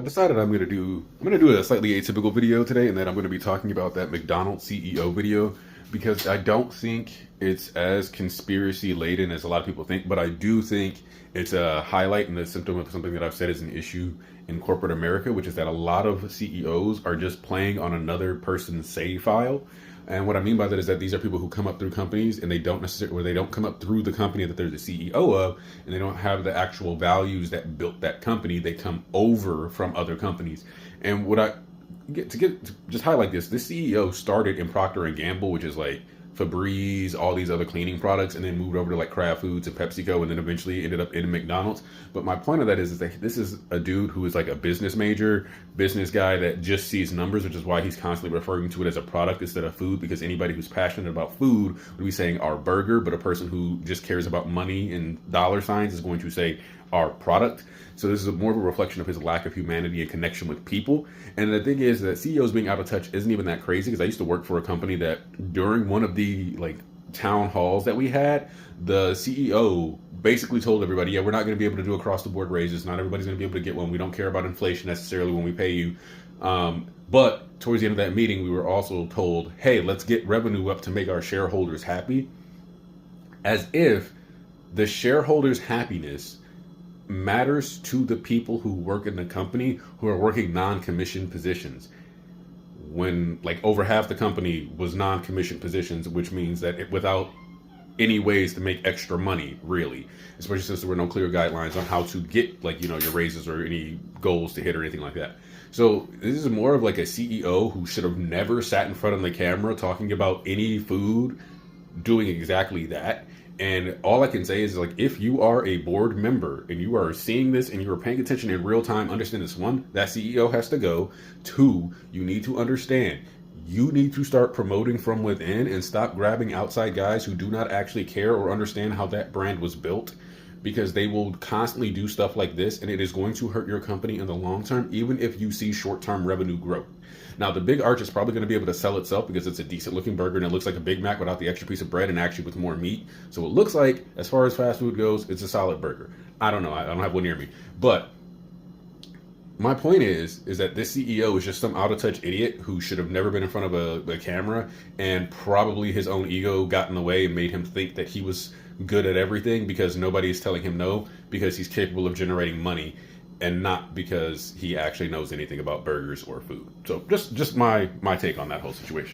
decided I'm gonna do a slightly atypical video today, and then I'm gonna be talking about that McDonald's CEO video because I don't think it's as conspiracy laden as a lot of people think, but I do think it's a highlight and a symptom of something that I've said is an issue in corporate America, which is that a lot of CEOs are just playing on another person's save file. And what I mean by that is that these are people who come up through companies and they don't necessarily, or they don't come up through the company that they're the CEO of, and they don't have the actual values that built that company. They come over from other companies. And what I to just highlight this CEO started in Procter and Gamble, which is like Febreze, all these other cleaning products, and then moved over to like Kraft Foods and PepsiCo, and then eventually ended up in McDonald's. But my point of that is that this is a dude who is like a business major, business guy that just sees numbers, which is why he's constantly referring to it as a product instead of food, because anybody who's passionate about food would be saying our burger, but a person who just cares about money and dollar signs is going to say our product. So this is more of a reflection of his lack of humanity and connection with people. And the thing is that CEOs being out of touch isn't even that crazy, because I used to work for a company that during one of the like town halls that we had, the CEO basically told everybody, yeah, we're not going to be able to do across the board raises. Not everybody's going to be able to get one. We don't care about inflation necessarily when we pay you. But towards the end of that meeting, we were also told, hey, let's get revenue up to make our shareholders happy. As if the shareholders' happiness matters to the people who work in the company who are working non-commissioned positions, when like over half the company was non-commissioned positions, which means that without any ways to make extra money, really, especially since there were no clear guidelines on how to get like, you know, your raises or any goals to hit or anything like that. So this is more of like a CEO who should have never sat in front of the camera talking about any food doing exactly that. And all I can say is, like, if you are a board member and you are seeing this and you are paying attention in real time, understand this: one, that CEO has to go. Two, you need to understand, you need to start promoting from within and stop grabbing outside guys who do not actually care or understand how that brand was built, because they will constantly do stuff like this, and it is going to hurt your company in the long term, even if you see short-term revenue growth. Now, the Big Arch is probably going to be able to sell itself because it's a decent-looking burger and it looks like a Big Mac without the extra piece of bread and actually with more meat. So it looks like, as far as fast food goes, it's a solid burger. I don't know. I don't have one near me. But my point is that this CEO is just some out-of-touch idiot who should have never been in front of a camera, and probably his own ego got in the way and made him think that he was good at everything because nobody is telling him no, because he's capable of generating money, and not because he actually knows anything about burgers or food. So just my take on that whole situation.